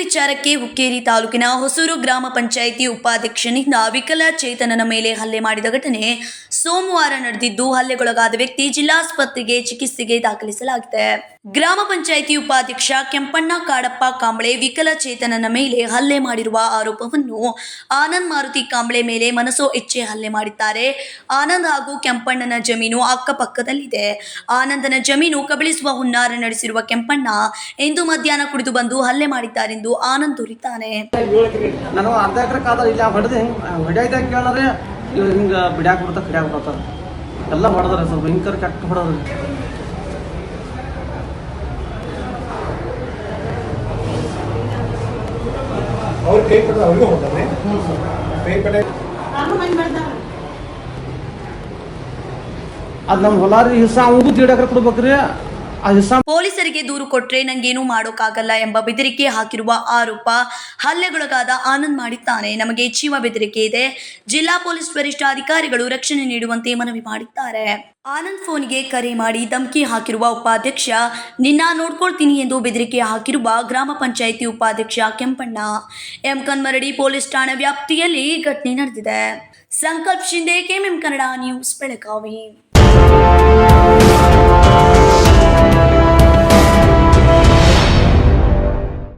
ವಿಚಾರಕ್ಕೆ ಹುಕ್ಕೇರಿ ತಾಲೂಕಿನ ಹೊಸೂರು ಗ್ರಾಮ ಪಂಚಾಯಿತಿ ಉಪಾಧ್ಯಕ್ಷನಿಂದ ವಿಕಲಚೇತನನ ಮೇಲೆ ಹಲ್ಲೆ ಮಾಡಿದ ಘಟನೆ ಸೋಮವಾರ ನಡೆದಿದ್ದು, ಹಲ್ಲೆಗೊಳಗಾದ ವ್ಯಕ್ತಿ ಜಿಲ್ಲಾಸ್ಪತ್ರೆಗೆ ಚಿಕಿತ್ಸೆಗೆ ದಾಖಲಿಸಲಾಗಿದೆ. ಗ್ರಾಮ ಪಂಚಾಯಿತಿ ಉಪಾಧ್ಯಕ್ಷ ಕೆಂಪಣ್ಣ ಕಾಡಪ್ಪ ಕಾಂಬಳೆ ವಿಕಲಚೇತನನ ಮೇಲೆ ಹಲ್ಲೆ ಮಾಡಿರುವ ಆರೋಪವನ್ನು ಆನಂದ್ ಮಾರುತಿ ಕಾಂಬಳೆ ಮೇಲೆ ಮನಸೋ ಇಚ್ಛೆ ಹಲ್ಲೆ ಮಾಡಿದ್ದಾರೆ. ಆನಂದ್ ಹಾಗೂ ಕೆಂಪಣ್ಣನ ಜಮೀನು ಅಕ್ಕಪಕ್ಕದಲ್ಲಿದೆ. ಆನಂದನ ಜಮೀನು ಕಬಳಿಸುವ ಹುನ್ನಾರ ನಡೆಸಿರುವ ಕೆಂಪಣ್ಣ ಇಂದು ಮಧ್ಯಾಹ್ನ ಕುಡಿದು ಬಂದು ಹಲ್ಲೆ ಮಾಡಿದ್ದಾರೆಂದು ಆನಂದ್ ದೂರಿದ್ದಾನೆ. ನಾನು ಅರ್ಧ ಎಕರೆ ಕಾದ ಇಲ್ಲ ಹೊಡೆದು ಹೊಡೆಯ್ದಾಗ ಕೇಳಿದ್ರೆ ಹಿಂಗೆ ಬಿಡ್ಯಾಕ ಬಿಡ್ತಾ ಕಿಡ್ಯಾಕ ಬಿಡ್ತಾರೆ ಎಲ್ಲ ಹೊಡೆದ್ರೆ ಸ್ವಲ್ಪ ಹಿಂಕರ್ ಕೆಟ್ಟ ಹೊಡೆದ್ರಿ. ಅವ್ರು ಕೈ ಪಡೆದ ಅವ್ರಿಗೂ ಹೋಗ್ತಾರೆ ಕೈ ಪಡೆ ಅದು ನಮ್ಮ ಹೊಲ ರೀ ಹಿಸ್ಸಾ ಅವಗೂ 1.5 ಎಕರೆ ಕೊಡ್ಬೇಕ್ರಿ. ಆ ಹಿಸ್ಸಾ ಪೊಲೀಸರಿಗೆ ದೂರು ಕೊಟ್ರೆ ನಂಗೇನು ಮಾಡೋಕ್ಕಾಗಲ್ಲ ಎಂಬ ಬೆದರಿಕೆ ಹಾಕಿರುವ ಆರೋಪ ಹಲ್ಲೆಗೊಳಗಾದ ಆನಂದ್ ಮಾಡಿದ್ದಾನೆ. ನಮಗೆ ಜೀವ ಬೆದರಿಕೆ ಇದೆ. ಜಿಲ್ಲಾ ಪೊಲೀಸ್ ವರಿಷ್ಠಾಧಿಕಾರಿಗಳು ರಕ್ಷಣೆ ನೀಡುವಂತೆ ಮನವಿ ಮಾಡಿದ್ದಾರೆ. ಆನಂದ್ ಫೋನ್ಗೆ ಕರೆ ಮಾಡಿ ಧಮಕಿ ಹಾಕಿರುವ ಉಪಾಧ್ಯಕ್ಷ, ನಿನ್ನ ನೋಡ್ಕೊಳ್ತೀನಿ ಎಂದು ಬೆದರಿಕೆ ಹಾಕಿರುವ ಗ್ರಾಮ ಪಂಚಾಯಿತಿ ಉಪಾಧ್ಯಕ್ಷ ಕೆಂಪಣ್ಣ. ಎಂ ಕನ್ಮರಡಿ ಪೊಲೀಸ್ ಠಾಣಾ ವ್ಯಾಪ್ತಿಯಲ್ಲಿ ಘಟನೆ ನಡೆದಿದೆ. ಸಂಕಲ್ಪ ಶಿಂದೆ, ಕೆಎಂಎಂ ಕನ್ನಡ ನ್ಯೂಸ್, ಬೆಳಗಾವಿ.